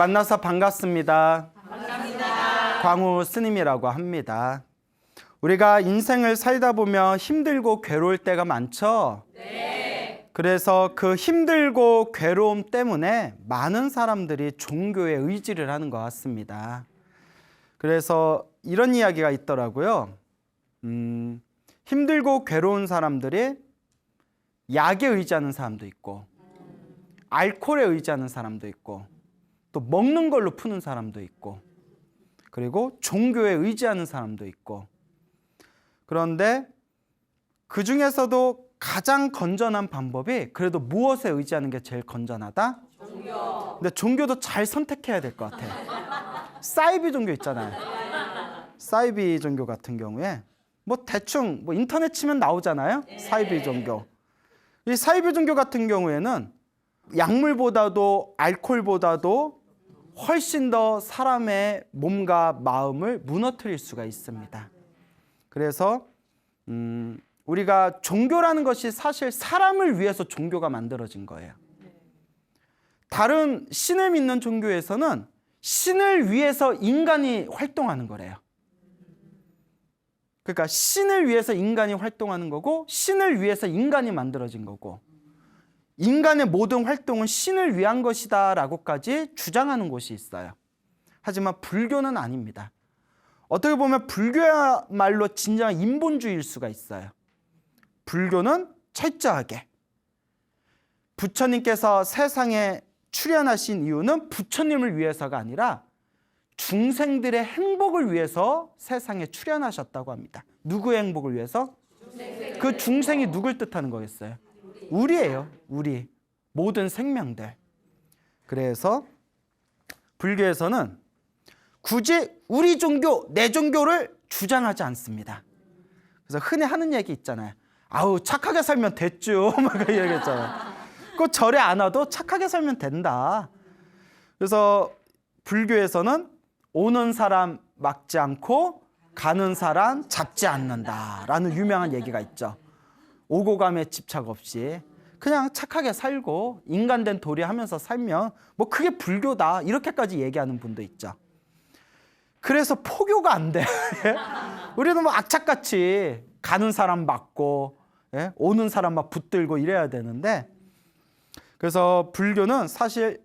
만나서 반갑습니다. 반갑습니다. 광우 스님이라고 합니다. 우리가 인생을 살다 보면 힘들고 괴로울 때가 많죠? 네. 그래서 그 힘들고 괴로움 때문에 많은 사람들이 종교에 의지를 하는 것 같습니다. 그래서 이런 이야기가 있더라고요. 힘들고 괴로운 사람들이 약에 의지하는 사람도 있고, 알코올에 의지하는 사람도 있고, 또 먹는 걸로 푸는 사람도 있고, 그리고 종교에 의지하는 사람도 있고. 그런데 그 중에서도 가장 건전한 방법이 그래도 무엇에 의지하는 게 제일 건전하다? 종교. 근데 종교도 잘 선택해야 될 것 같아요. 사이비 종교 있잖아요. 사이비 종교 같은 경우에 뭐 대충 뭐 인터넷 치면 나오잖아요. 사이비 종교. 이 사이비 종교 같은 경우에는 약물보다도 알코올보다도 훨씬 더 사람의 몸과 마음을 무너뜨릴 수가 있습니다. 그래서 우리가 종교라는 것이 사실 사람을 위해서 종교가 만들어진 거예요. 다른 신을 믿는 종교에서는 신을 위해서 인간이 활동하는 거래요. 그러니까 신을 위해서 인간이 활동하는 거고, 신을 위해서 인간이 만들어진 거고, 인간의 모든 활동은 신을 위한 것이다 라고까지 주장하는 곳이 있어요. 하지만 불교는 아닙니다. 어떻게 보면 불교야말로 진정한 인본주의일 수가 있어요. 불교는 철저하게 부처님께서 세상에 출현하신 이유는 부처님을 위해서가 아니라 중생들의 행복을 위해서 세상에 출현하셨다고 합니다. 누구의 행복을 위해서? 그 중생이 누굴 뜻하는 거겠어요? 우리예요. 우리. 모든 생명들. 그래서 불교에서는 굳이 우리 종교, 내 종교를 주장하지 않습니다. 그래서 흔히 하는 얘기 있잖아요. 아우, 착하게 살면 됐죠. 막 얘기했잖아요. 꼭 절에 안 와도 착하게 살면 된다. 그래서 불교에서는 오는 사람 막지 않고 가는 사람 잡지 않는다라는 유명한 얘기가 있죠. 오고 감에 집착 없이 그냥 착하게 살고 인간된 도리하면서 살면 뭐 그게 불교다, 이렇게까지 얘기하는 분도 있죠. 그래서 포교가 안 돼. 우리는 뭐 악착같이 가는 사람 막고, 오는 사람 막 붙들고 이래야 되는데, 그래서 불교는 사실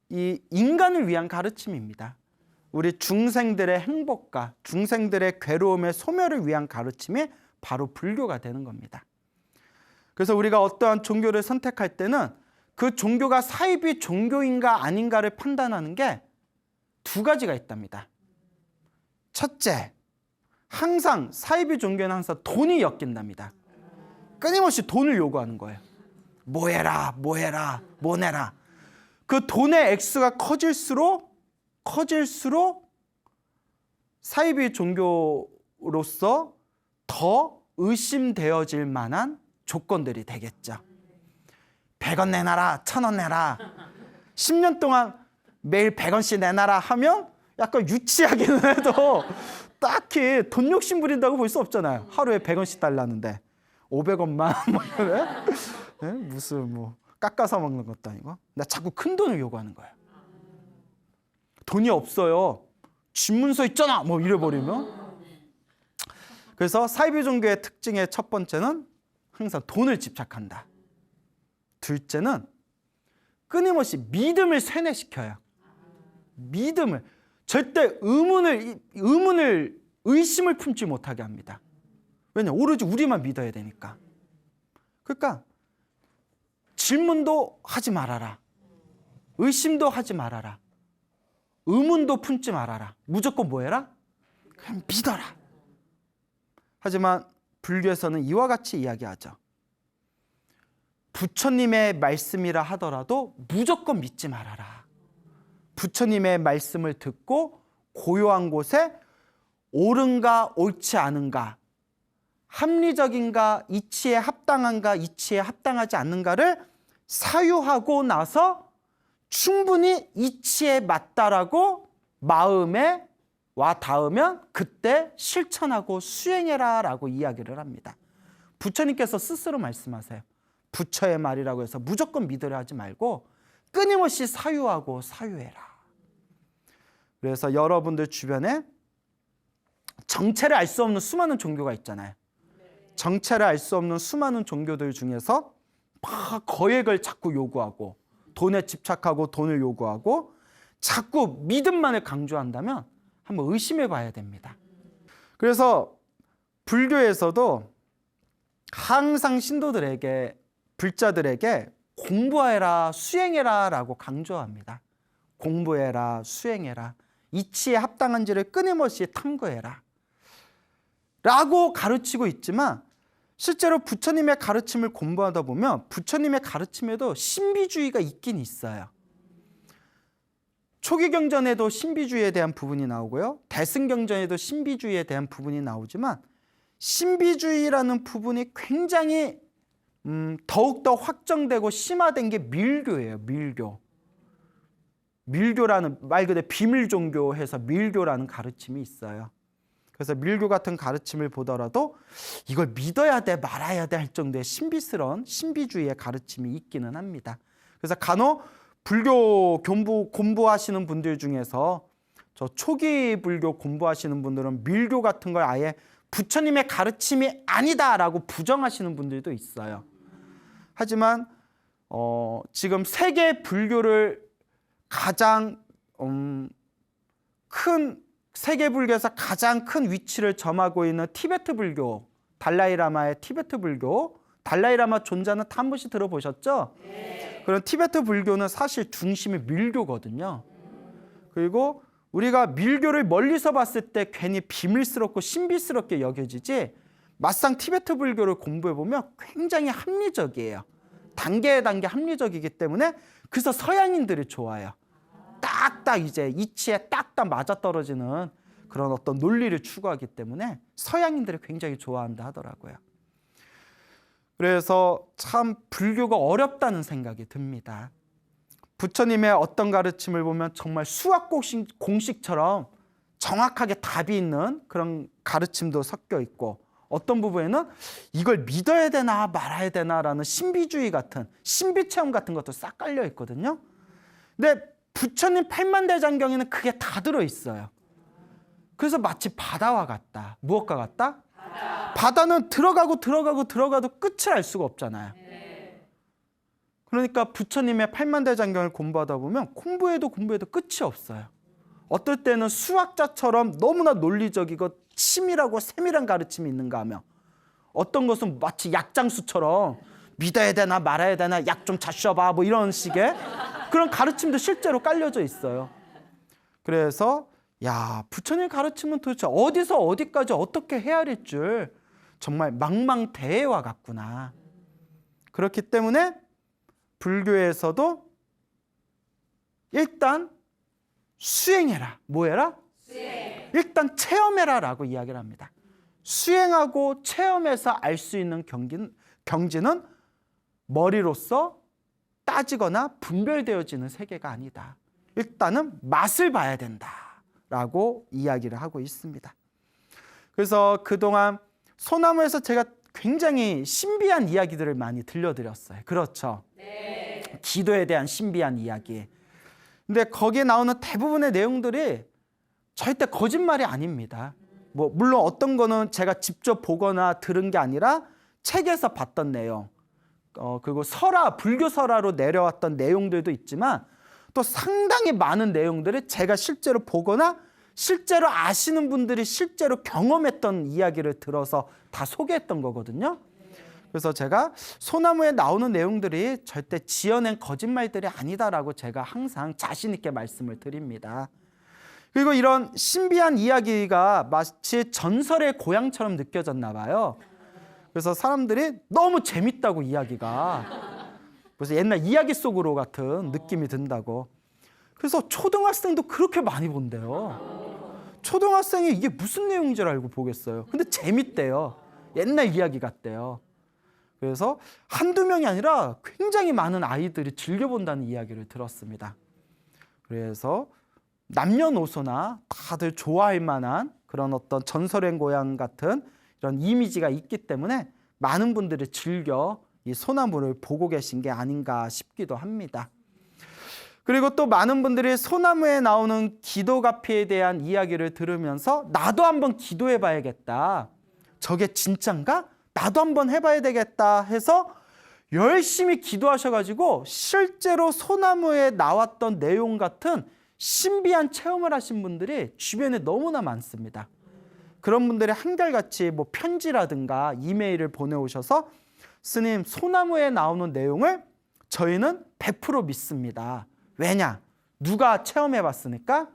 이 인간을 위한 가르침입니다. 우리 중생들의 행복과 중생들의 괴로움의 소멸을 위한 가르침이 바로 불교가 되는 겁니다. 그래서 우리가 어떠한 종교를 선택할 때는 그 종교가 사이비 종교인가 아닌가를 판단하는 게 두 가지가 있답니다. 첫째, 항상 사이비 종교는 항상 돈이 엮인답니다. 끊임없이 돈을 요구하는 거예요. 뭐 해라, 뭐 해라, 뭐 내라. 그 돈의 액수가 커질수록 사이비 종교로서 더 의심되어질 만한 조건들이 되겠죠. 100원 내놔라, 1000원 내라. 10년 동안 매일 100원씩 내놔라 하면 약간 유치하기는 해도 딱히 돈 욕심 부린다고 볼 수 없잖아요. 하루에 100원씩 달라는데 500원만 무슨 뭐 깎아서 먹는 것도 아니고. 나 자꾸 큰 돈을 요구하는 거예요. 돈이 없어요. 집문서 있잖아. 뭐 이래버리면. 그래서 사이비 종교의 특징의 첫 번째는 항상 돈을 집착한다. 둘째는 끊임없이 믿음을 세뇌시켜요. 믿음을. 절대 의심을 품지 못하게 합니다. 왜냐? 오로지 우리만 믿어야 되니까. 그러니까 질문도 하지 말아라. 의심도 하지 말아라. 의문도 품지 말아라. 무조건 뭐 해라? 그냥 믿어라. 하지만 불교에서는 이와 같이 이야기하죠. 부처님의 말씀이라 하더라도 무조건 믿지 말아라. 부처님의 말씀을 듣고 고요한 곳에 옳은가 옳지 않은가, 합리적인가, 이치에 합당한가, 이치에 합당하지 않는가를 사유하고 나서 충분히 이치에 맞다라고 마음에 와 닿으면 그때 실천하고 수행해라 라고 이야기를 합니다. 부처님께서 스스로 말씀하세요. 부처의 말이라고 해서 무조건 믿으려 하지 말고 끊임없이 사유하고 사유해라. 그래서 여러분들 주변에 정체를 알 수 없는 수많은 종교가 있잖아요. 정체를 알 수 없는 수많은 종교들 중에서 막 거액을 자꾸 요구하고 돈에 집착하고 돈을 요구하고 자꾸 믿음만을 강조한다면 한번 의심해 봐야 됩니다. 그래서 불교에서도 항상 신도들에게, 불자들에게 공부해라, 수행해라 라고 강조합니다. 공부해라, 수행해라, 이치에 합당한지를 끊임없이 탐구해라 라고 가르치고 있지만, 실제로 부처님의 가르침을 공부하다 보면 부처님의 가르침에도 신비주의가 있긴 있어요. 초기경전에도 신비주의에 대한 부분이 나오고요, 대승경전에도 신비주의에 대한 부분이 나오지만, 신비주의라는 부분이 굉장히 더욱더 확정되고 심화된 게 밀교예요. 밀교라는 말 그대로 비밀 종교해서 밀교라는 가르침이 있어요. 그래서 밀교 같은 가르침을 보더라도 이걸 믿어야 돼 말아야 돼 할 정도의 신비스러운 신비주의의 가르침이 있기는 합니다. 그래서 간혹 불교 공부하시는 분들 중에서 저 초기 불교 공부하시는 분들은 밀교 같은 걸 아예 부처님의 가르침이 아니다라고 부정하시는 분들도 있어요. 하지만 지금 세계 불교를 가장 큰, 세계 불교에서 가장 큰 위치를 점하고 있는 티베트 불교, 달라이라마의 티베트 불교, 달라이라마 존자는 다 한 번씩 들어보셨죠? 네. 그런 티베트 불교는 사실 중심이 밀교거든요. 그리고 우리가 밀교를 멀리서 봤을 때 괜히 비밀스럽고 신비스럽게 여겨지지, 막상 티베트 불교를 공부해보면 굉장히 합리적이에요. 단계에 단계 합리적이기 때문에 그래서 서양인들이 좋아요. 딱딱 이제 이치에 딱딱 맞아떨어지는 그런 어떤 논리를 추구하기 때문에 서양인들이 굉장히 좋아한다 하더라고요. 그래서 참 불교가 어렵다는 생각이 듭니다. 부처님의 어떤 가르침을 보면 정말 수학 공식처럼 정확하게 답이 있는 그런 가르침도 섞여 있고, 어떤 부분에는 이걸 믿어야 되나 말아야 되나라는 신비주의 같은, 신비체험 같은 것도 싹 깔려 있거든요. 근데 부처님 팔만대장경에는 그게 다 들어있어요. 그래서 마치 바다와 같다. 무엇과 같다? 바다는 들어가도 끝을 알 수가 없잖아요. 그러니까 부처님의 팔만대장경을 공부하다 보면 공부해도 끝이 없어요. 어떨 때는 수학자처럼 너무나 논리적이고 치밀하고 세밀한 가르침이 있는가 하면, 어떤 것은 마치 약장수처럼 믿어야 되나 말아야 되나 약 좀 자셔봐 뭐 이런 식의 그런 가르침도 실제로 깔려져 있어요. 그래서 부처님 가르침은 도대체 어디서 어디까지 어떻게 헤아릴 줄 정말 망망대해와 같구나. 그렇기 때문에 불교에서도 일단 수행해라. 뭐 해라? 수행. 일단 체험해라 라고 이야기를 합니다. 수행하고 체험해서 알 수 있는 경지는 머리로서 따지거나 분별되어지는 세계가 아니다. 일단은 맛을 봐야 된다라고 이야기를 하고 있습니다. 그래서 그동안 소나무에서 제가 굉장히 신비한 이야기들을 많이 들려드렸어요. 그렇죠? 네. 기도에 대한 신비한 이야기. 근데 거기에 나오는 대부분의 내용들이 절대 거짓말이 아닙니다. 뭐 물론 어떤 거는 제가 직접 보거나 들은 게 아니라 책에서 봤던 내용, 그리고 불교 설화로 내려왔던 내용들도 있지만, 또 상당히 많은 내용들을 제가 실제로 보거나 실제로 아시는 분들이 실제로 경험했던 이야기를 들어서 다 소개했던 거거든요. 그래서 제가 소나무에 나오는 내용들이 절대 지어낸 거짓말들이 아니다라고 제가 항상 자신 있게 말씀을 드립니다. 그리고 이런 신비한 이야기가 마치 전설의 고향처럼 느껴졌나 봐요. 그래서 사람들이 너무 재밌다고, 이야기가 그래서 옛날 이야기 속으로 같은 느낌이 든다고. 그래서 초등학생도 그렇게 많이 본대요. 초등학생이 이게 무슨 내용인 줄 알고 보겠어요. 근데 재밌대요. 옛날 이야기 같대요. 그래서 한두 명이 아니라 굉장히 많은 아이들이 즐겨본다는 이야기를 들었습니다. 그래서 남녀노소나 다들 좋아할 만한 그런 어떤 전설의 고향 같은 이런 이미지가 있기 때문에 많은 분들이 즐겨 이 소나무를 보고 계신 게 아닌가 싶기도 합니다. 그리고 또 많은 분들이 소나무에 나오는 기도가피에 대한 이야기를 들으면서 나도 한번 기도해 봐야겠다. 저게 진짠가? 나도 한번 해봐야 되겠다 해서 열심히 기도하셔가지고 실제로 소나무에 나왔던 내용 같은 신비한 체험을 하신 분들이 주변에 너무나 많습니다. 그런 분들이 한결같이 뭐 편지라든가 이메일을 보내오셔서 스님, 소나무에 나오는 내용을 저희는 100% 믿습니다. 왜냐? 누가 체험해봤으니까?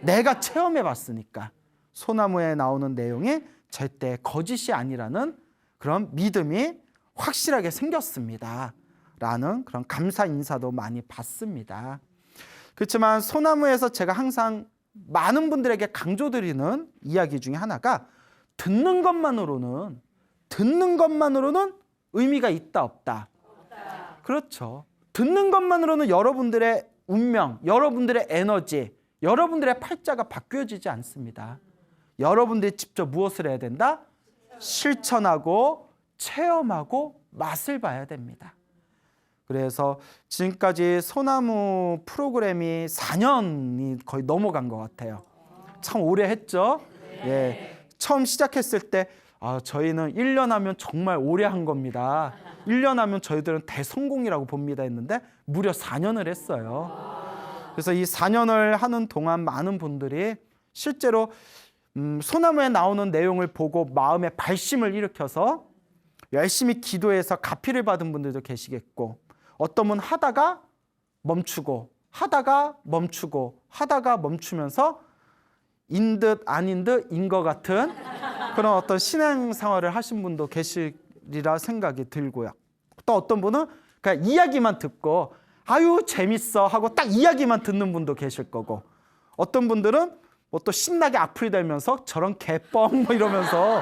내가 체험해봤으니까. 소나무에 나오는 내용이 절대 거짓이 아니라는 그런 믿음이 확실하게 생겼습니다. 라는 그런 감사 인사도 많이 받습니다. 그렇지만 소나무에서 제가 항상 많은 분들에게 강조드리는 이야기 중에 하나가 듣는 것만으로는 의미가 있다 없다. 그렇죠. 듣는 것만으로는 여러분들의 운명, 여러분들의 에너지, 여러분들의 팔자가 바뀌어지지 않습니다. 여러분들이 직접 무엇을 해야 된다? 실천하고 체험하고 맛을 봐야 됩니다. 그래서 지금까지 소나무 프로그램이 4년이 거의 넘어간 것 같아요. 참 오래 했죠? 예. 처음 시작했을 때 저희는 1년 하면 정말 오래 한 겁니다. 1년 하면 저희들은 대성공이라고 봅니다 했는데 무려 4년을 했어요. 그래서 이 4년을 하는 동안 많은 분들이 실제로 소나무에 나오는 내용을 보고 마음에 발심을 일으켜서 열심히 기도해서 가피를 받은 분들도 계시겠고, 어떤 분 하다가 멈추고 하다가 멈추면서 인 듯 아닌 듯 인 것 같은 그런 어떤 신앙생활을 하신 분도 계시리라 생각이 들고요. 또 어떤 분은 그냥 이야기만 듣고 아유 재밌어 하고 딱 이야기만 듣는 분도 계실 거고, 어떤 분들은 뭐 또 신나게 악플 달면서 저런 개뻥 뭐 이러면서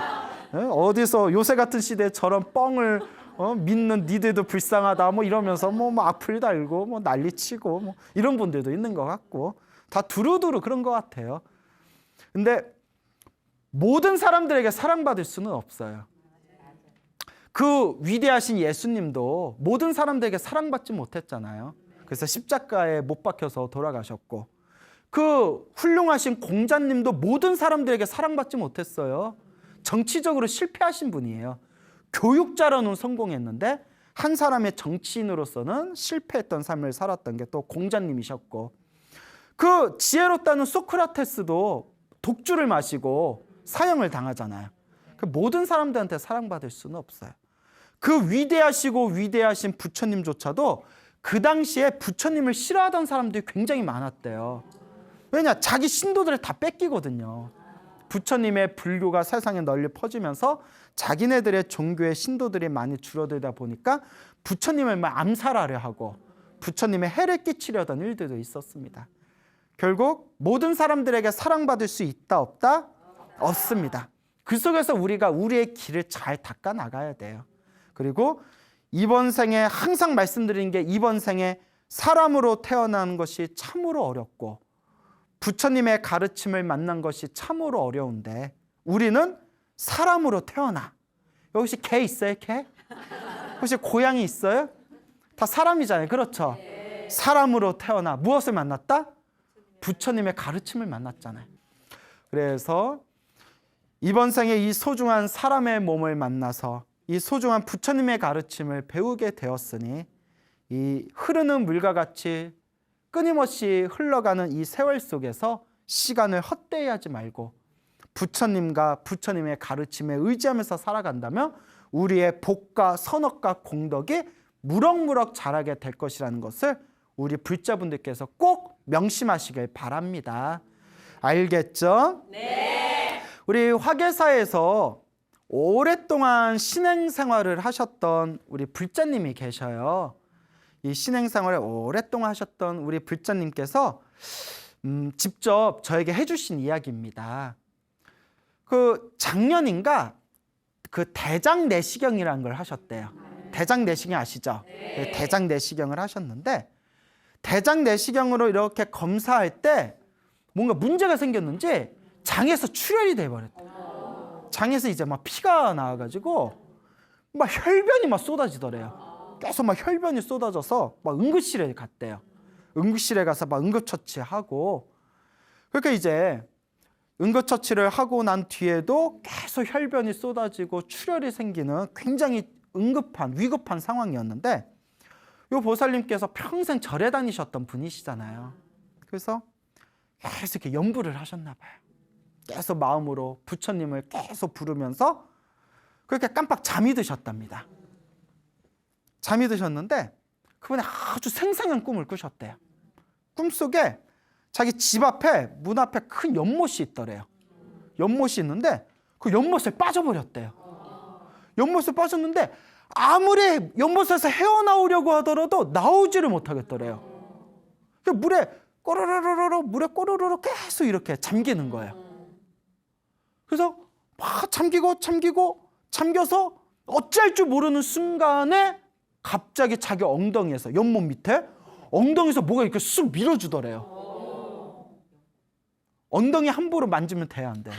어디서 요새 같은 시대에 저런 뻥을 믿는 니들도 불쌍하다 뭐 이러면서 뭐 악플 달고 뭐 난리치고 뭐 이런 분들도 있는 것 같고, 다 두루두루 그런 것 같아요. 근데 모든 사람들에게 사랑받을 수는 없어요. 그 위대하신 예수님도 모든 사람들에게 사랑받지 못했잖아요. 그래서 십자가에 못 박혀서 돌아가셨고, 그 훌륭하신 공자님도 모든 사람들에게 사랑받지 못했어요. 정치적으로 실패하신 분이에요. 교육자로는 성공했는데 한 사람의 정치인으로서는 실패했던 삶을 살았던 게 또 공자님이셨고, 그 지혜롭다는 소크라테스도 독주를 마시고 사형을 당하잖아요. 그 모든 사람들한테 사랑받을 수는 없어요. 그 위대하신 부처님조차도 그 당시에 부처님을 싫어하던 사람들이 굉장히 많았대요. 왜냐? 자기 신도들을 다 뺏기거든요. 부처님의 불교가 세상에 널리 퍼지면서 자기네들의 종교의 신도들이 많이 줄어들다 보니까 부처님을 암살하려 하고 부처님의 해를 끼치려던 일들도 있었습니다. 결국 모든 사람들에게 사랑받을 수 있다 없다? 없습니다. 그 속에서 우리가 우리의 길을 잘 닦아 나가야 돼요. 그리고 이번 생에 항상 말씀드리는 게, 이번 생에 사람으로 태어나는 것이 참으로 어렵고 부처님의 가르침을 만난 것이 참으로 어려운데, 우리는 사람으로 태어나. 여기 혹시 개 있어요? 개? 혹시 고양이 있어요? 다 사람이잖아요. 그렇죠? 사람으로 태어나 무엇을 만났다? 부처님의 가르침을 만났잖아요. 그래서 이번 생에 이 소중한 사람의 몸을 만나서 이 소중한 부처님의 가르침을 배우게 되었으니, 이 흐르는 물과 같이 끊임없이 흘러가는 이 세월 속에서 시간을 헛되이 하지 말고 부처님과 부처님의 가르침에 의지하면서 살아간다면 우리의 복과 선업과 공덕이 무럭무럭 자라게 될 것이라는 것을 우리 불자분들께서 꼭 명심하시길 바랍니다. 알겠죠? 네. 우리 화계사에서 오랫동안 신행생활을 하셨던 우리 불자님이 계셔요. 이 신행생활을 오랫동안 하셨던 우리 불자님께서 직접 저에게 해주신 이야기입니다. 그 작년인가 그 대장내시경이라는 걸 하셨대요. 대장내시경 아시죠? 네. 대장내시경을 하셨는데, 대장내시경으로 이렇게 검사할 때 뭔가 문제가 생겼는지 장에서 출혈이 돼버렸대요. 장에서 이제 막 피가 나와가지고 막 혈변이 막 쏟아지더래요. 계속 막 혈변이 쏟아져서 막 응급실에 갔대요. 응급실에 가서 막 응급처치하고, 그러니까 이제 응급처치를 하고 난 뒤에도 계속 혈변이 쏟아지고 출혈이 생기는 굉장히 위급한 상황이었는데, 이 보살님께서 평생 절에 다니셨던 분이시잖아요. 그래서 계속 이렇게 연부를 하셨나 봐요. 계속 마음으로 부처님을 계속 부르면서 그렇게 깜빡 잠이 드셨답니다. 잠이 드셨는데 그분이 아주 생생한 꿈을 꾸셨대요. 꿈속에 자기 집 앞에, 문 앞에 큰 연못이 있더래요. 연못이 있는데 그 연못에 빠져버렸대요. 연못에 빠졌는데 아무리 연못에서 헤어나오려고 하더라도 나오지를 못하겠더래요. 물에 꼬르르르 계속 이렇게 잠기는 거예요. 그래서 막 잠겨서 어찌할 줄 모르는 순간에 갑자기 자기 엉덩이에서, 연못 밑에 엉덩이에서 뭐가 이렇게 쑥 밀어주더래요. 엉덩이 함부로 만지면 돼야 안 돼.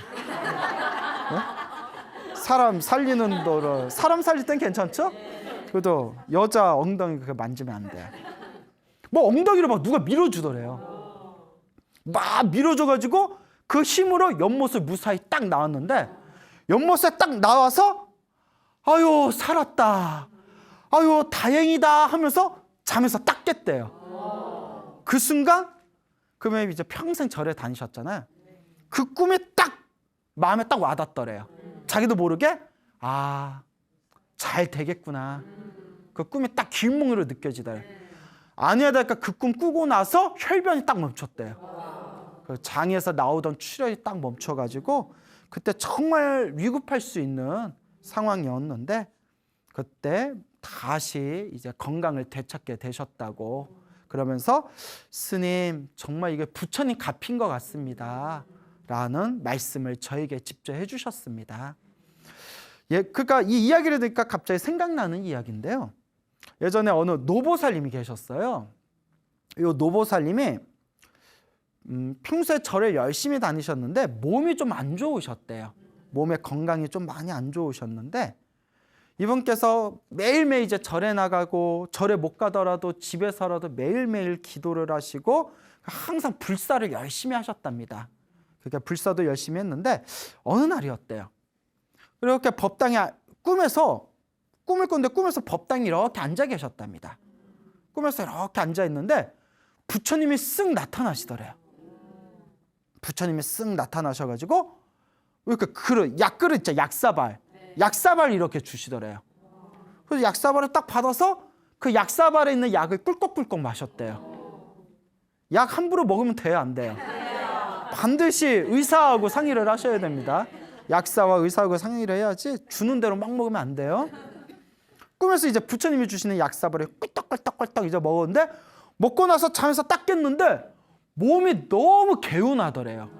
사람 살리는 도로, 사람 살릴 땐 괜찮죠? 그래도 여자 엉덩이 그렇게 만지면 안 돼. 뭐 엉덩이로 막 누가 밀어주더래요. 막 밀어줘가지고 그 힘으로 연못을 무사히 딱 나왔는데, 연못에 딱 나와서 아유 살았다, 아유 다행이다 하면서 잠에서 딱 깼대요. 그 순간, 그러면 이제 평생 절에 다니셨잖아요. 그 꿈이 딱 마음에 딱 와닿더래요. 자기도 모르게 잘 되겠구나. 그 꿈이 딱 길몽으로 느껴지더래요. 아니야 될까 그 꿈 꾸고 나서 혈변이 딱 멈췄대요. 그 장에서 나오던 출혈이 딱 멈춰가지고 그때 정말 위급할 수 있는 상황이었는데, 그때 다시 이제 건강을 되찾게 되셨다고 그러면서 스님 정말 이게 부처님 갚인 것 같습니다 라는 말씀을 저에게 직접 해주셨습니다. 그러니까 이 이야기를 들으니까 갑자기 생각나는 이야기인데요. 예전에 어느 노보살님이 계셨어요. 이 노보살님이 평소에 절을 열심히 다니셨는데 몸이 좀 안 좋으셨대요. 몸의 건강이 좀 많이 안 좋으셨는데, 이분께서 매일매일 이제 절에 나가고, 절에 못 가더라도 집에서라도 매일매일 기도를 하시고 항상 불사를 열심히 하셨답니다. 그러니까 불사도 열심히 했는데 어느 날이었대요. 이렇게 법당에 꿈에서 꿈을 꾼데, 꿈에서 법당에 이렇게 앉아 계셨답니다. 꿈에서 이렇게 앉아 있는데 부처님이 쓱 나타나시더래요. 부처님이 쓱 나타나셔가지고 이렇게 약그릇 있죠, 약사발 이렇게 주시더래요. 그래서 약사발을 딱 받아서 그 약사발에 있는 약을 꿀꺽꿀꺽 마셨대요. 약 함부로 먹으면 돼요, 안 돼요? 반드시 의사하고 상의를 하셔야 됩니다. 약사와 의사하고 상의를 해야지 주는 대로 막 먹으면 안 돼요. 꿈에서 이제 부처님이 주시는 약사발을 꿀떡꿀떡꿀떡 이제 먹었는데, 먹고 나서 잠에서 딱 깼는데 몸이 너무 개운하더래요.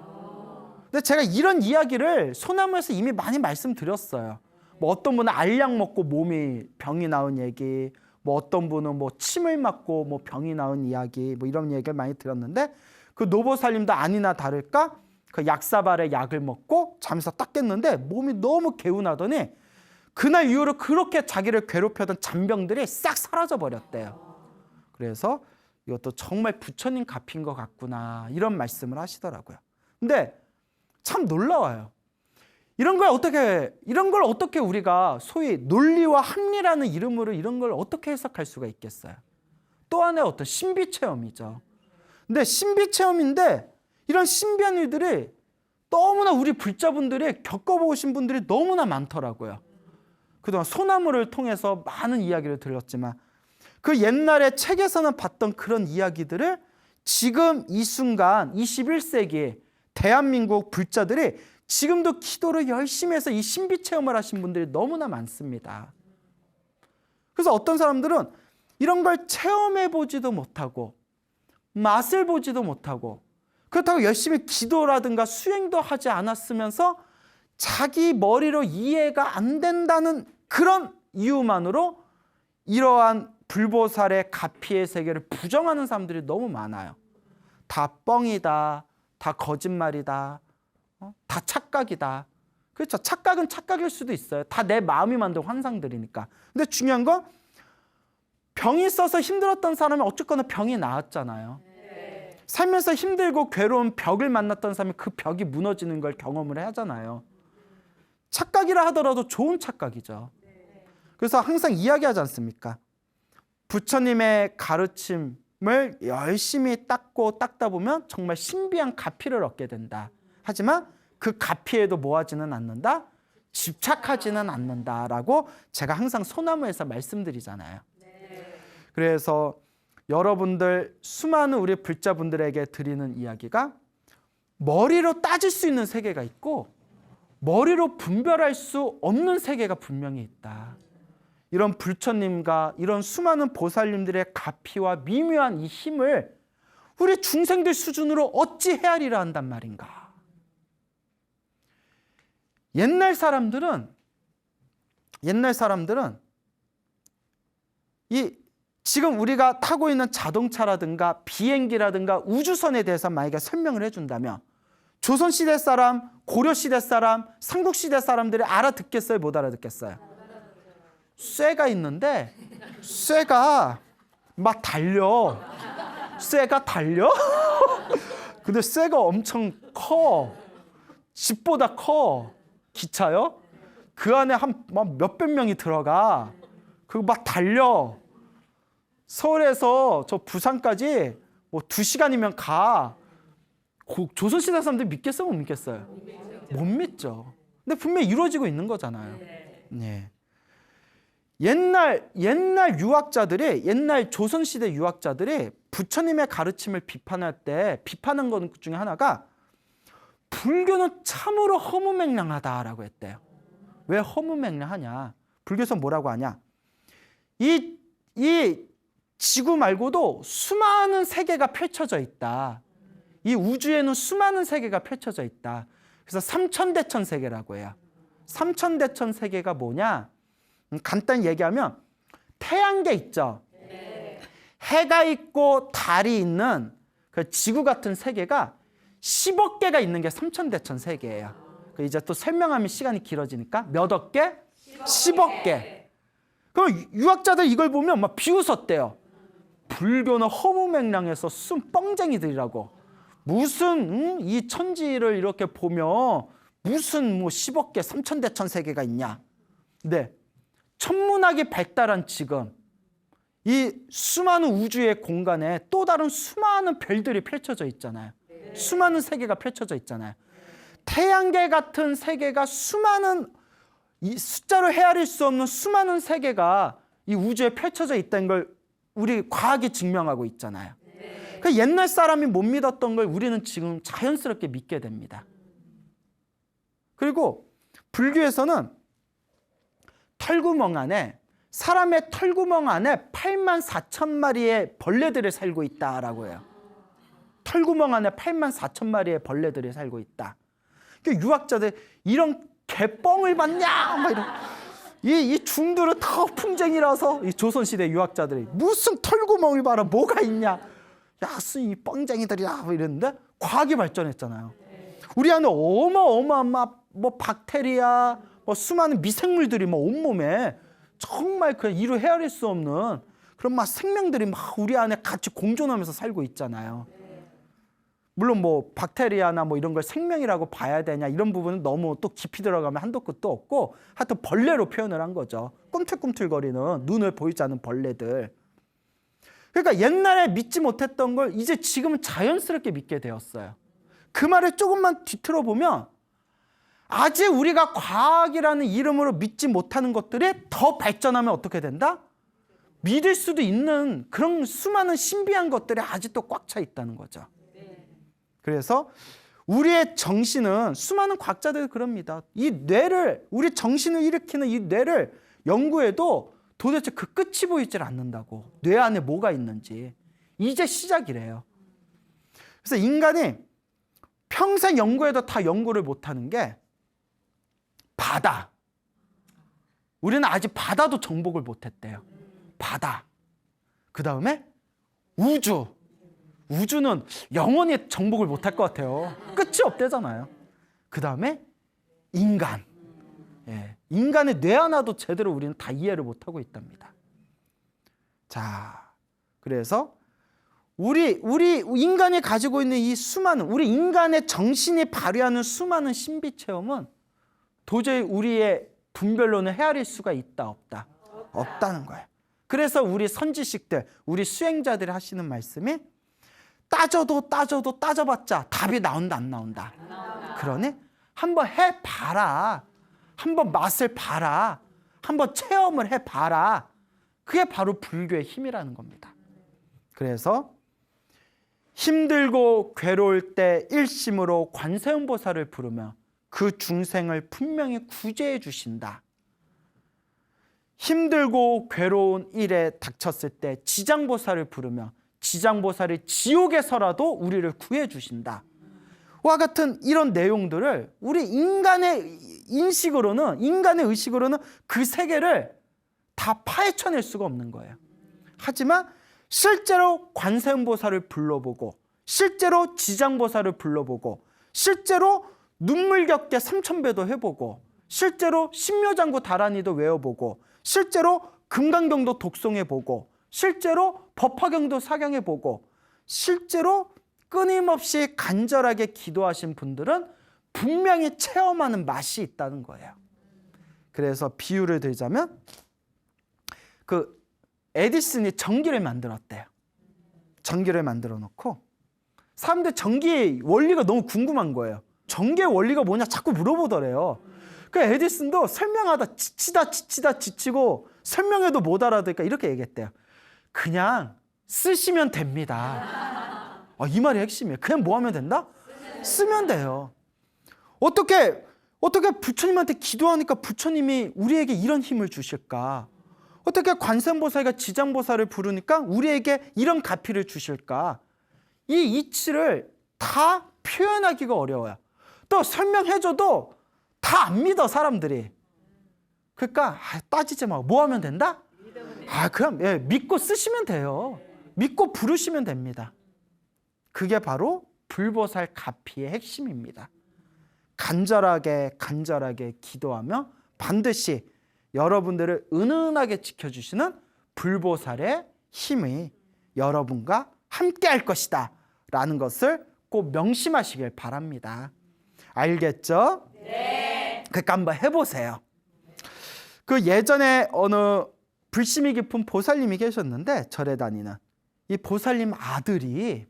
근데 제가 이런 이야기를 소나무에서 이미 많이 말씀드렸어요. 뭐 어떤 분은 알약 먹고 몸이 병이 나은 얘기, 뭐 어떤 분은 뭐 침을 맞고 뭐 병이 나은 이야기, 뭐 이런 얘기를 많이 들었는데, 그 노보살님도 아니나 다를까 그 약사발의 약을 먹고 잠에서 딱 깼는데 몸이 너무 개운하더니 그날 이후로 그렇게 자기를 괴롭혀던 잔병들이 싹 사라져 버렸대요. 그래서 이것도 정말 부처님 갚인 것 같구나, 이런 말씀을 하시더라고요. 근데 참 놀라워요. 이런 걸 어떻게 우리가 소위 논리와 합리라는 이름으로 이런 걸 어떻게 해석할 수가 있겠어요? 또 하나의 어떤 신비 체험이죠. 근데 신비 체험인데 이런 신비한 일들이 너무나 우리 불자분들이 겪어보신 분들이 너무나 많더라고요. 그동안 소나무를 통해서 많은 이야기를 들었지만 그 옛날에 책에서는 봤던 그런 이야기들을 지금 이 순간 21세기 대한민국 불자들이 지금도 기도를 열심히 해서 이 신비 체험을 하신 분들이 너무나 많습니다. 그래서 어떤 사람들은 이런 걸 체험해 보지도 못하고 맛을 보지도 못하고, 그렇다고 열심히 기도라든가 수행도 하지 않았으면서 자기 머리로 이해가 안 된다는 그런 이유만으로 이러한 불보살의 가피의 세계를 부정하는 사람들이 너무 많아요. 다 뻥이다, 다 거짓말이다, 다 착각이다. 그렇죠. 착각은 착각일 수도 있어요. 다 내 마음이 만든 환상들이니까. 근데 중요한 건 병이 있어서 힘들었던 사람이 어쨌거나 병이 나았잖아요. 살면서 힘들고 괴로운 벽을 만났던 사람이 그 벽이 무너지는 걸 경험을 하잖아요. 착각이라 하더라도 좋은 착각이죠. 그래서 항상 이야기하지 않습니까? 부처님의 가르침을 열심히 닦다 보면 정말 신비한 가피를 얻게 된다. 하지만 그 가피에도 뭐하지는 않는다? 집착하지는 않는다라고 제가 항상 소나무에서 말씀드리잖아요. 그래서 여러분들 수많은 우리 불자분들에게 드리는 이야기가 머리로 따질 수 있는 세계가 있고 머리로 분별할 수 없는 세계가 분명히 있다. 이런 불처님과 이런 수많은 보살님들의 가피와 미묘한 이 힘을 우리 중생들 수준으로 어찌 헤아리라 한단 말인가. 옛날 사람들은 이 지금 우리가 타고 있는 자동차라든가 비행기라든가 우주선에 대해서 만약에 설명을 해준다면 조선시대 사람, 고려시대 사람, 삼국시대 사람들이 알아듣겠어요? 못 알아듣겠어요? 쇠가 있는데 쇠가 막 달려. 쇠가 달려? 근데 쇠가 엄청 커. 집보다 커. 기차요? 그 안에 한 몇백 명이 들어가. 그거 막 달려. 서울에서 저 부산까지 뭐 2시간이면 가. 조선시대 사람들 믿겠어요? 못 믿겠어요? 못 믿죠. 근데 분명히 이루어지고 있는 거잖아요. 네. 옛날 유학자들이, 옛날 조선시대 유학자들이 부처님의 가르침을 비판할 때 비판한 것 중에 하나가 불교는 참으로 허무맹랑하다라고 했대요. 왜 허무맹랑하냐? 불교에서 뭐라고 하냐? 이 지구 말고도 수많은 세계가 펼쳐져 있다. 이 우주에는 수많은 세계가 펼쳐져 있다. 그래서 삼천대천 세계라고 해요. 삼천대천 세계가 뭐냐? 간단히 얘기하면 태양계 있죠. 해가 있고 달이 있는 그 지구 같은 세계가 10억 개가 있는 게 삼천대천 세계예요. 이제 또 설명하면 시간이 길어지니까 몇 억 개? 10억 개. 그럼 유학자들 이걸 보면 막 비웃었대요. 불교는 허무맹랑해서 순 뻥쟁이들이라고. 무슨 이 천지를 이렇게 보면 무슨 뭐 10억 개, 삼천대천 세계가 있냐. 네. 천문학이 발달한 지금 이 수많은 우주의 공간에 또 다른 수많은 별들이 펼쳐져 있잖아요. 수많은 세계가 펼쳐져 있잖아요. 태양계 같은 세계가 수많은 이 숫자로 헤아릴 수 없는 수많은 세계가 이 우주에 펼쳐져 있다는 걸 우리 과학이 증명하고 있잖아요. 그 옛날 사람이 못 믿었던 걸 우리는 지금 자연스럽게 믿게 됩니다. 그리고 불교에서는 털구멍 안에 사람의 털구멍 안에 84,000마리의 벌레들이 살고 있다라고 해요. 털구멍 안에 84,000마리의 벌레들이 살고 있다. 유학자들 이런 개뻥을 받냐? 막 이런. 이 중들은 다 풍쟁이라서 이 조선시대 유학자들이 무슨 털구멍을 봐라 뭐가 있냐? 야, 이 뻥쟁이들이야 뭐 이랬는데 과학이 발전했잖아요. 우리 안에 어마어마한 뭐 박테리아, 뭐 수많은 미생물들이 뭐 온몸에 정말 그 이루 헤아릴 수 없는 그런 막 생명들이 막 우리 안에 같이 공존하면서 살고 있잖아요. 물론 뭐 박테리아나 뭐 이런 걸 생명이라고 봐야 되냐 이런 부분은 너무 또 깊이 들어가면 한도 끝도 없고 하여튼 벌레로 표현을 한 거죠. 꿈틀꿈틀거리는 눈을 보이지 않는 벌레들. 그러니까 옛날에 믿지 못했던 걸 이제 지금은 자연스럽게 믿게 되었어요. 그 말을 조금만 뒤틀어 보면 아직 우리가 과학이라는 이름으로 믿지 못하는 것들이 더 발전하면 어떻게 된다? 믿을 수도 있는 그런 수많은 신비한 것들이 아직도 꽉 차 있다는 거죠. 그래서 우리의 정신은 수많은 과학자들이 그럽니다. 이 뇌를 우리 정신을 일으키는 이 뇌를 연구해도 도대체 그 끝이 보이질 않는다고. 뇌 안에 뭐가 있는지. 이제 시작이래요. 그래서 인간이 평생 연구해도 다 연구를 못하는 게 바다. 우리는 아직 바다도 정복을 못했대요. 바다. 그 다음에 우주. 우주는 영원히 정복을 못할 것 같아요. 끝이 없대잖아요. 그 다음에 인간. 예, 인간의 뇌 하나도 제대로 우리는 다 이해를 못하고 있답니다. 자, 그래서 우리 인간이 가지고 있는 이 수많은, 우리 인간의 정신이 발휘하는 수많은 신비 체험은 도저히 우리의 분별로는 헤아릴 수가 있다 없다? 없다는 거예요. 그래서 우리 선지식들, 우리 수행자들이 하시는 말씀이 따져도 따져봤자 답이 나온다 안 나온다? 그러니 한번 해봐라. 한번 맛을 봐라. 한번 체험을 해봐라. 그게 바로 불교의 힘이라는 겁니다. 그래서 힘들고 괴로울 때 일심으로 관세음보살을 부르며 그 중생을 분명히 구제해 주신다. 힘들고 괴로운 일에 닥쳤을 때 지장보살을 부르며 지장보살이 지옥에서라도 우리를 구해 주신다. 와 같은 이런 내용들을 우리 인간의 인식으로는, 인간의 의식으로는 그 세계를 다 파헤쳐낼 수가 없는 거예요. 하지만 실제로 관세음보살을 불러보고, 실제로 지장보살을 불러보고, 실제로 눈물겹게 삼천배도 해보고, 실제로 신묘장구 다란이도 외워보고, 실제로 금강경도 독송해보고, 실제로 법화경도 사경해보고, 실제로 끊임없이 간절하게 기도하신 분들은 분명히 체험하는 맛이 있다는 거예요. 그래서 비유를 들자면 그 에디슨이 전기를 만들었대요. 전기를 만들어 놓고 사람들 전기의 원리가 너무 궁금한 거예요. 전기의 원리가 뭐냐 자꾸 물어보더래요. 그 에디슨도 설명하다 지치고 설명해도 못 알아듣으니까 이렇게 얘기했대요. 그냥 쓰시면 됩니다. 이 말이 핵심이에요. 그냥 뭐 하면 된다? 쓰면 돼요. 어떻게 부처님한테 기도하니까 부처님이 우리에게 이런 힘을 주실까? 어떻게 관세음보살과 지장보살을 부르니까 우리에게 이런 가피를 주실까? 이 이치를 다 표현하기가 어려워요. 또 설명해줘도 다 안 믿어 사람들이. 그러니까 따지지 마. 뭐 하면 된다? 그럼 믿고 쓰시면 돼요. 믿고 부르시면 됩니다. 그게 바로 불보살 가피의 핵심입니다. 간절하게 기도하며 반드시 여러분들을 은은하게 지켜주시는 불보살의 힘이 여러분과 함께 할 것이다 라는 것을 꼭 명심하시길 바랍니다. 알겠죠? 네. 그러니까 한번 해보세요. 그 예전에 어느 불심이 깊은 보살님이 계셨는데 절에 다니는 이 보살님 아들이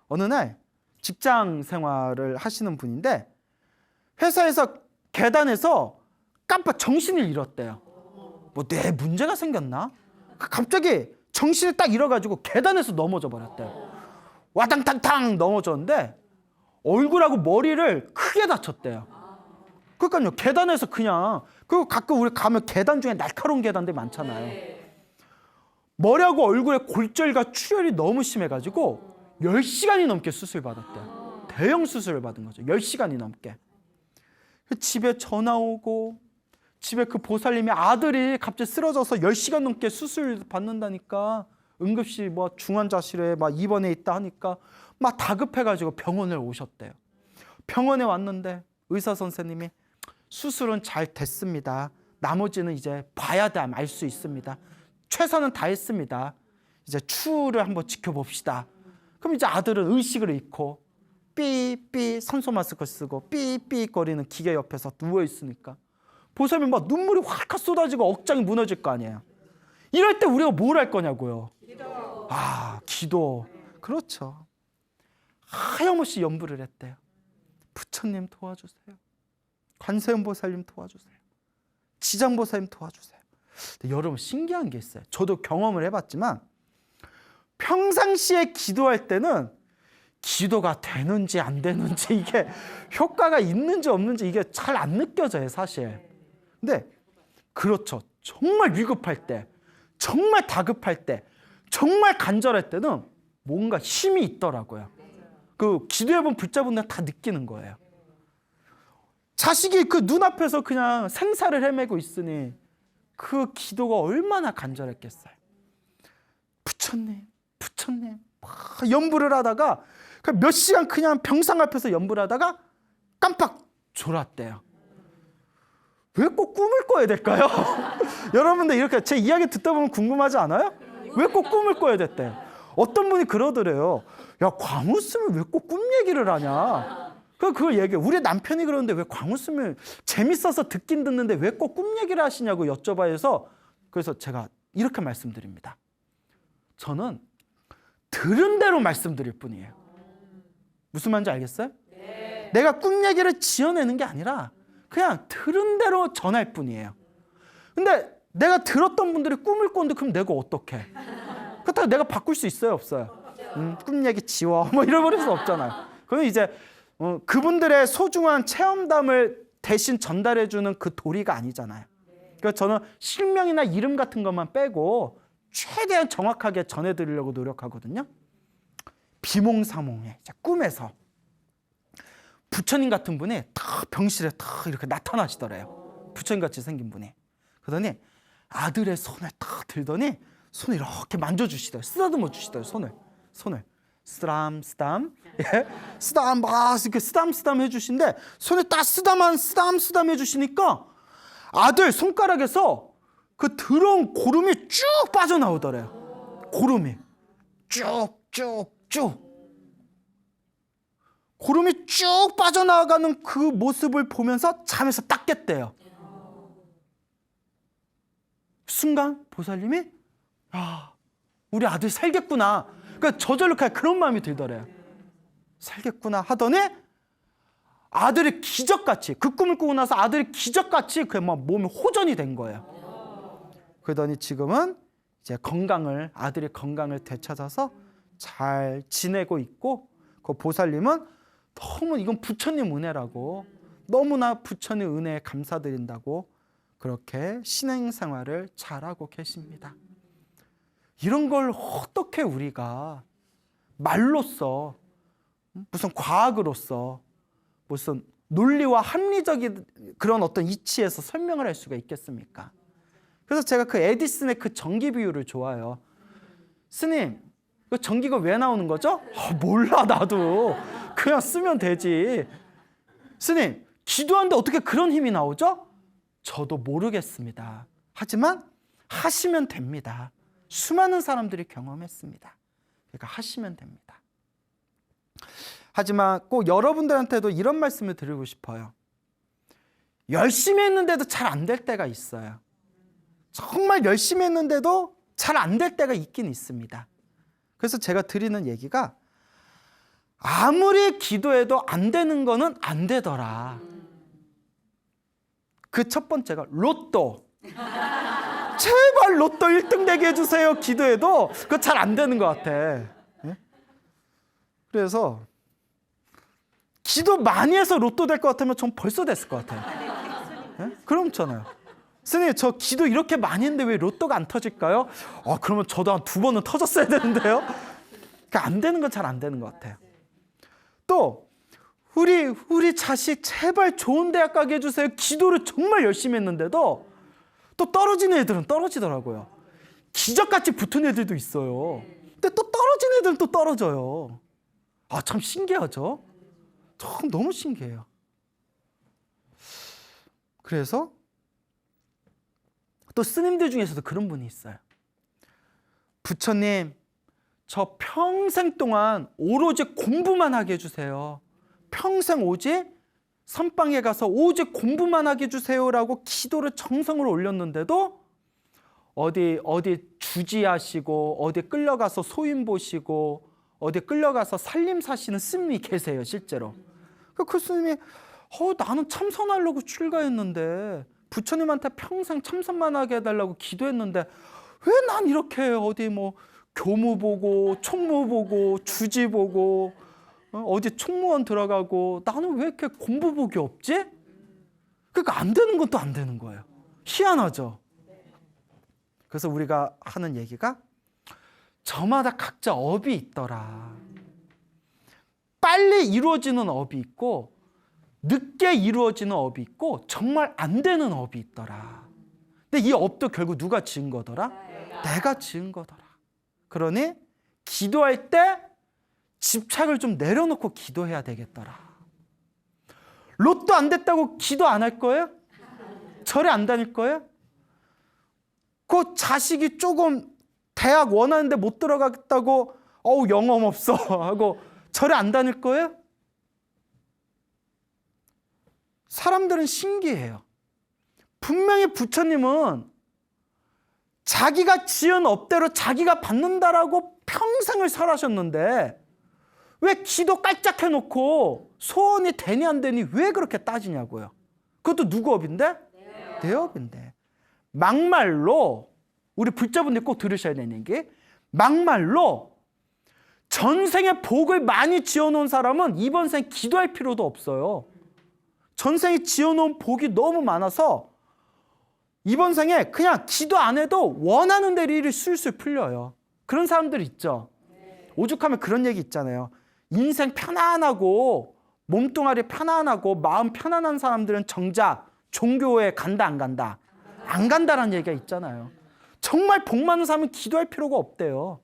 어느 날 직장 생활을 하시는 분인데 회사에서 계단에서 깜빡 정신을 잃었대요. 뭐 내 문제가 생겼나? 갑자기 정신을 딱 잃어가지고 계단에서 넘어져 버렸대요. 와당탕탕 넘어졌는데 얼굴하고 머리를 크게 다쳤대요. 그러니까요, 계단에서 그냥, 그리고 가끔 우리 가면 계단 중에 날카로운 계단들 많잖아요. 머리하고 얼굴에 골절과 출혈이 너무 심해가지고 10시간이 넘게 수술 받았대요. 대형 수술을 받은 거죠. 10시간이 넘게. 집에 전화 오고, 집에 그 보살님의 아들이 갑자기 쓰러져서 10시간 넘게 수술 받는다니까, 응급실 뭐 중환자실에 막 입원해 있다 하니까 막 다급해가지고 병원에 오셨대요. 병원에 왔는데 의사 선생님이 수술은 잘 됐습니다. 나머지는 이제 봐야 돼 알 수 있습니다. 최선은 다했습니다. 이제 추후를 한번 지켜봅시다. 그럼 이제 아들은 의식을 잃고 삐삐 산소 마스크 쓰고 삐삐거리는 기계 옆에서 누워 있으니까 보살님 막 눈물이 확 쏟아지고 억장이 무너질 거 아니에요. 이럴 때 우리가 뭘 할 거냐고요. 기도. 그렇죠. 하염없이 염불을 했대요. 부처님 도와주세요. 관세음보살님 도와주세요. 지장보살님 도와주세요. 근데 여러분 신기한 게 있어요. 저도 경험을 해봤지만 평상시에 기도할 때는 기도가 되는지 안 되는지 이게 효과가 있는지 없는지 이게 잘 안 느껴져요 사실. 근데 그렇죠. 정말 위급할 때, 정말 다급할 때, 정말 간절할 때는 뭔가 힘이 있더라고요. 그 기도해본 붙잡은 다 느끼는 거예요. 자식이 그 눈앞에서 그냥 생사를 헤매고 있으니 그 기도가 얼마나 간절했겠어요. 부처님 막 염불을 하다가 몇 시간 그냥 병상 앞에서 염불하다가 깜빡 졸았대요. 왜 꼭 꿈을 꿔야 될까요? 여러분들 이렇게 제 이야기 듣다 보면 궁금하지 않아요? 왜 꼭 꿈을 꿔야 됐대? 어떤 분이 그러더래요. 야, 광우 쓰면 왜 꼭 꿈 얘기를 하냐? 그걸 얘기해. 우리 남편이 그러는데 왜 광우 쓰면 재밌어서 듣긴 듣는데 왜 꼭 꿈 얘기를 하시냐고 여쭤봐야 해서, 그래서 제가 이렇게 말씀드립니다. 저는 들은 대로 말씀드릴 뿐이에요. 무슨 말인지 알겠어요? 네. 내가 꿈 얘기를 지어내는 게 아니라 그냥 들은 대로 전할 뿐이에요. 근데 내가 들었던 분들이 꿈을 꿨는데 그럼 내가 어떡해? 그렇다고 내가 바꿀 수 있어요, 없어요? 꿈 얘기 지워 뭐 이래버릴 수 없잖아요. 그건 이제 그분들의 소중한 체험담을 대신 전달해주는 그 도리가 아니잖아요. 그래서 저는 실명이나 이름 같은 것만 빼고 최대한 정확하게 전해드리려고 노력하거든요. 비몽사몽에 꿈에서 부처님 같은 분이 딱 병실에 딱 이렇게 나타나시더래요. 부처님같이 생긴 분이. 그러더니 아들의 손을 딱 들더니 손을 이렇게 만져주시더래요. 쓰다듬어 주시더래요. 손을 쓰담쓰담, 예? 쓰담 막 이렇게 쓰담쓰담 해주신데 손에 딱 쓰담 해주시니까 아들 손가락에서 그 더러운 고름이 쭉 빠져나오더래요. 고름이 쭉 고름이 쭉 빠져나가는 그 모습을 보면서 잠에서 딱 깼대요. 순간 보살님이 우리 아들 살겠구나. 그러니까 저절로 그런 마음이 들더래요. 살겠구나 하더니 아들이 기적같이, 그 꿈을 꾸고 나서 아들이 기적같이 그 막 몸이 호전이 된 거예요. 그러더니 지금은 이제 아들의 건강을 되찾아서 잘 지내고 있고, 그 보살님은 너무 이건 부처님 은혜라고, 너무나 부처님 은혜에 감사드린다고 그렇게 신행생활을 잘하고 계십니다. 이런 걸 어떻게 우리가 말로써, 무슨 과학으로서, 무슨 논리와 합리적인 그런 어떤 이치에서 설명을 할 수가 있겠습니까? 그래서 제가 그 에디슨의 그 전기 비유를 좋아해요. 스님, 그 전기가 왜 나오는 거죠? 몰라, 나도. 그냥 쓰면 되지. 스님, 기도하는데 어떻게 그런 힘이 나오죠? 저도 모르겠습니다. 하지만 하시면 됩니다. 수많은 사람들이 경험했습니다. 그러니까 하시면 됩니다. 하지만 꼭 여러분들한테도 이런 말씀을 드리고 싶어요. 열심히 했는데도 잘 안 될 때가 있어요. 정말 열심히 했는데도 잘 안 될 때가 있긴 있습니다. 그래서 제가 드리는 얘기가, 아무리 기도해도 안 되는 거는 안 되더라. 그 첫 번째가 로또. 제발 로또 1등 되게 해주세요. 기도해도 그거 잘 안 되는 것 같아. 예? 그래서 기도 많이 해서 로또 될 것 같으면 전 벌써 됐을 것 같아요. 예? 그렇잖아요. 스님, 저 기도 이렇게 많이 했는데 왜 로또가 안 터질까요? 그러면 저도 한 2번은 터졌어야 되는데요. 그러니까 안 되는 건 잘 안 되는 것 같아요. 또 우리 자식 제발 좋은 대학 가게 해주세요. 기도를 정말 열심히 했는데도 또 떨어지는 애들은 떨어지더라고요. 기적같이 붙은 애들도 있어요. 근데 또 떨어진 애들은 또 떨어져요. 참 신기하죠? 참 너무 신기해요. 그래서 또 스님들 중에서도 그런 분이 있어요. 부처님, 저 평생 동안 오로지 공부만 하게 해주세요. 평생 오직 선방에 가서 오직 공부만 하게 해주세요라고 기도를 정성으로 올렸는데도 어디 주지하시고 어디 끌려가서 소인 보시고 어디 끌려가서 살림 사시는 스님이 계세요, 실제로. 그 스님이 나는 참선하려고 출가했는데 부처님한테 평생 참선만 하게 해달라고 기도했는데 왜 난 이렇게 어디 뭐 교무 보고 총무 보고 주지 보고 어디 총무원 들어가고 나는 왜 이렇게 공부복이 없지? 그러니까 안 되는 건 또 안 되는 거예요. 희한하죠? 그래서 우리가 하는 얘기가 저마다 각자 업이 있더라. 빨리 이루어지는 업이 있고 늦게 이루어지는 업이 있고 정말 안 되는 업이 있더라. 근데 이 업도 결국 누가 지은 거더라? 내가 지은 거더라. 그러니 기도할 때 집착을 좀 내려놓고 기도해야 되겠더라. 로또 안 됐다고 기도 안 할 거예요? 절에 안 다닐 거예요? 그 자식이 조금 대학 원하는데 못 들어가겠다고 어우 영험 없어 하고 절에 안 다닐 거예요? 사람들은 신기해요. 분명히 부처님은 자기가 지은 업대로 자기가 받는다라고 평생을 살아셨는데 왜 기도 깔짝 해놓고 소원이 되니 안 되니 왜 그렇게 따지냐고요. 그것도 누구 업인데? 내 업인데. 막말로 우리 불자분들이 꼭 들으셔야 되는 게 막말로 전생에 복을 많이 지어놓은 사람은 이번 생 기도할 필요도 없어요. 전생에 지어놓은 복이 너무 많아서 이번 생에 그냥 기도 안 해도 원하는 대로 일이 술술 풀려요. 그런 사람들 있죠. 오죽하면 그런 얘기 있잖아요. 인생 편안하고 몸뚱아리 편안하고 마음 편안한 사람들은 정작 종교에 간다 안 간다? 안 간다라는 얘기가 있잖아요. 정말 복 많은 사람은 기도할 필요가 없대요.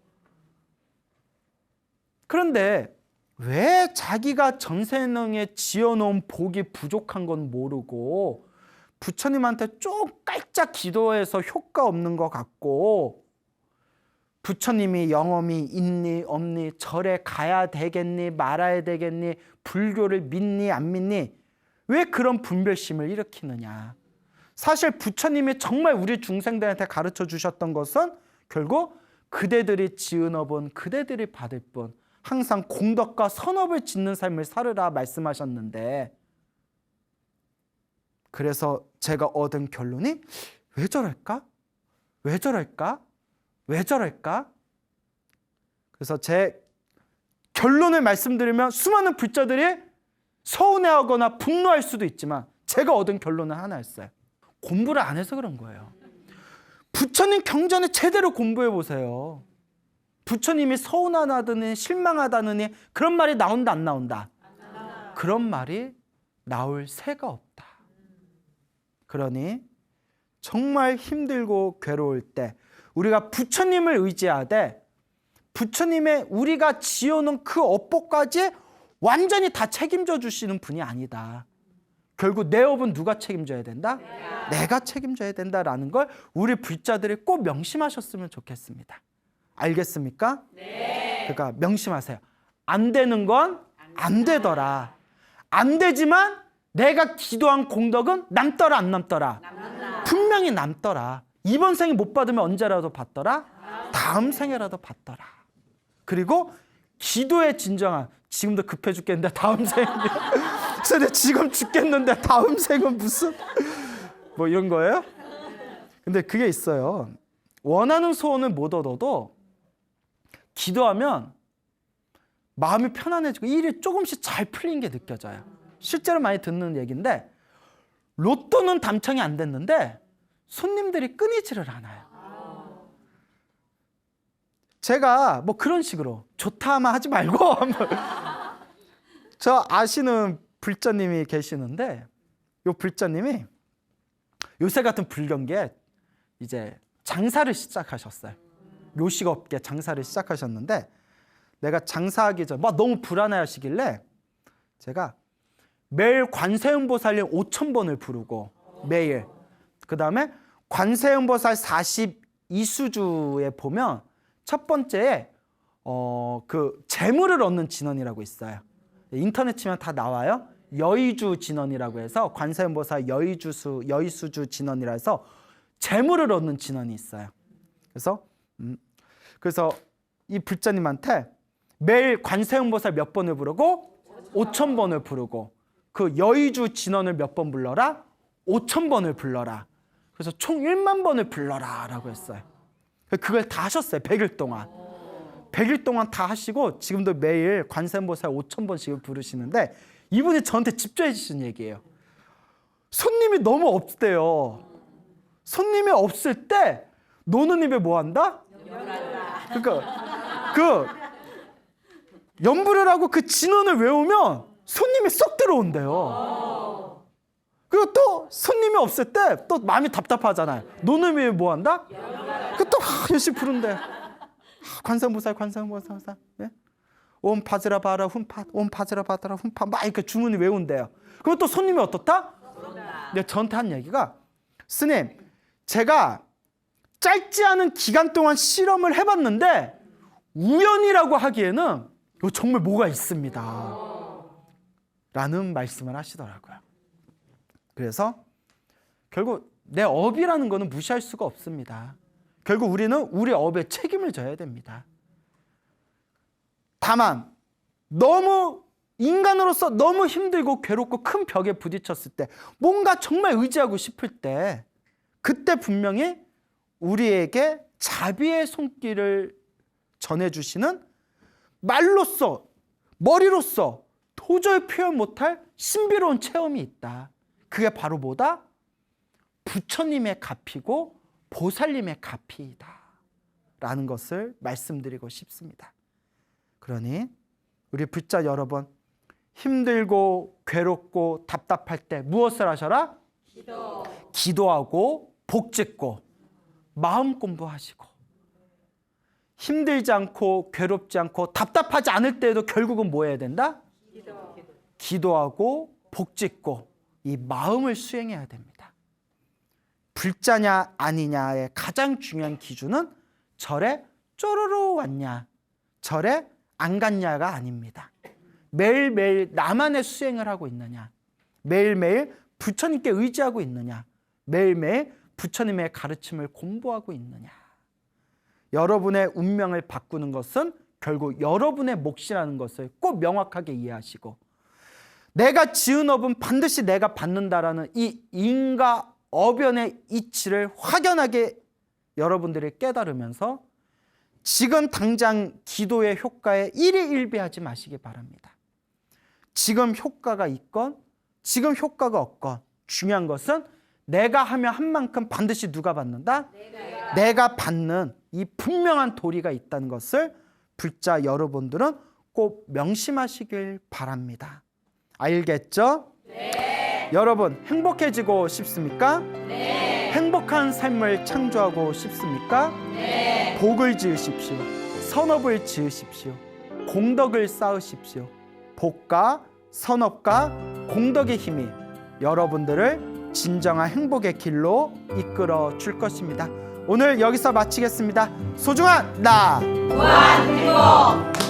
그런데 왜 자기가 전생에 지어놓은 복이 부족한 건 모르고 부처님한테 좀 깔짝 기도해서 효과 없는 것 같고 부처님이 영험이 있니 없니 절에 가야 되겠니 말아야 되겠니 불교를 믿니 안 믿니 왜 그런 분별심을 일으키느냐. 사실 부처님이 정말 우리 중생들한테 가르쳐 주셨던 것은 결국 그대들이 지은 업은 그대들이 받을 뿐 항상 공덕과 선업을 짓는 삶을 살으라 말씀하셨는데 그래서 제가 얻은 결론이 왜 저럴까? 왜 저럴까? 왜 저럴까? 그래서 제 결론을 말씀드리면 수많은 불자들이 서운해하거나 분노할 수도 있지만 제가 얻은 결론은 하나였어요. 공부를 안 해서 그런 거예요. 부처님 경전을 제대로 공부해 보세요. 부처님이 서운하다느니 실망하다느니 그런 말이 나온다 안 나온다? 그런 말이 나올 새가 없다. 그러니 정말 힘들고 괴로울 때 우리가 부처님을 의지하되 부처님의 우리가 지어놓은 그 업보까지 완전히 다 책임져 주시는 분이 아니다. 결국 내 업은 누가 책임져야 된다? 내가 책임져야 된다라는 걸 우리 불자들이 꼭 명심하셨으면 좋겠습니다. 알겠습니까? 네. 그러니까 명심하세요. 안 되는 건 안 되더라. 안 되지만 내가 기도한 공덕은 남더라 안 남더라? 분명히 남더라. 이번 생에 못 받으면 언제라도 받더라? 다음 생에라도 받더라. 그리고 기도의 진정한 지금도 급해 죽겠는데 다음 생에 그래서 지금 죽겠는데 다음 생은 무슨 뭐 이런 거예요? 근데 그게 있어요. 원하는 소원을 못 얻어도 기도하면 마음이 편안해지고 일이 조금씩 잘 풀린 게 느껴져요. 실제로 많이 듣는 얘기인데 로또는 당첨이 안 됐는데 손님들이 끊이지를 않아요. 제가 뭐 그런 식으로 좋다 하면 하지 말고 저 아시는 불자님이 계시는데 요 불자님이 요새 같은 불경기에 이제 장사를 시작하셨어요. 요식업계 장사를 시작하셨는데 내가 장사하기 전 막 너무 불안해하시길래 제가 매일 관세음보살님 5,000번을 부르고 매일 그 다음에 관세음보살 42수주에 보면 첫 번째에 그 재물을 얻는 진언이라고 있어요. 인터넷 치면 다 나와요. 여의주 진언이라고 해서 관세음보살 여의수주 진언이라 해서 재물을 얻는 진언이 있어요. 그래서 이 불자님한테 매일 관세음보살 몇 번을 부르고 5,000번을 부르고 그 여의주 진언을 몇 번 불러라? 5,000번을 불러라. 그래서 총 1만 번을 불러라 라고 했어요. 그걸 다 하셨어요. 100일 동안. 100일 동안 다 하시고 지금도 매일 관세음보살 5,000번씩을 부르시는데 이분이 저한테 직접 해주신 얘기예요. 손님이 너무 없대요. 손님이 없을 때 노는 입에 뭐 한다? 그러니까 그 연불을 하고 그 진언을 외우면 손님이 쏙 들어온대요. 그리고 또 손님이 없을 때 또 마음이 답답하잖아요. 노는 입에 뭐 한다? 그 또 열심히 부른대. 관세음보살 네? 옴 파즈라 바라 훈파 옴 파즈라 바다라 훈파 막 이렇게 주문이 외운대요. 그럼 또 손님이 어떻다? 근데 저한테 한 얘기가 스님 제가 짧지 않은 기간 동안 실험을 해봤는데 우연이라고 하기에는 이거 정말 뭐가 있습니다 라는 말씀을 하시더라고요. 그래서 결국 내 업이라는 거는 무시할 수가 없습니다. 결국 우리는 우리 업에 책임을 져야 됩니다. 다만 너무 인간으로서 너무 힘들고 괴롭고 큰 벽에 부딪혔을 때 뭔가 정말 의지하고 싶을 때 그때 분명히 우리에게 자비의 손길을 전해주시는 말로써 머리로써 도저히 표현 못할 신비로운 체험이 있다. 그게 바로 뭐다? 부처님의 가피고 보살님의 가피이다 라는 것을 말씀드리고 싶습니다. 그러니 우리 불자 여러분, 힘들고 괴롭고 답답할 때 무엇을 하셔라? 기도하고 복짓고 마음 공부하시고 힘들지 않고 괴롭지 않고 답답하지 않을 때에도 결국은 뭐 해야 된다? 기도하고 복짓고 이 마음을 수행해야 됩니다. 불자냐 아니냐의 가장 중요한 기준은 절에 쪼르르 왔냐 절에 안 갔냐가 아닙니다. 매일매일 나만의 수행을 하고 있느냐, 매일매일 부처님께 의지하고 있느냐, 매일매일 부처님의 가르침을 공부하고 있느냐. 여러분의 운명을 바꾸는 것은 결국 여러분의 몫이라는 것을 꼭 명확하게 이해하시고, 내가 지은 업은 반드시 내가 받는다라는 이 인과 어변의 이치를 확연하게 여러분들이 깨달으면서 지금 당장 기도의 효과에 일희일비하지 마시기 바랍니다. 지금 효과가 있건 지금 효과가 없건 중요한 것은 내가 하면 한 만큼 반드시 누가 받는다? 내가 받는 이 분명한 도리가 있다는 것을 불자 여러분들은 꼭 명심하시길 바랍니다. 알겠죠? 네. 여러분 행복해지고 싶습니까? 네. 행복한 삶을 창조하고 싶습니까? 네. 복을 지으십시오. 선업을 지으십시오. 공덕을 쌓으십시오. 복과 선업과 공덕의 힘이 여러분들을 진정한 행복의 길로 이끌어 줄 것입니다. 오늘 여기서 마치겠습니다. 소중한 나 무한 행복.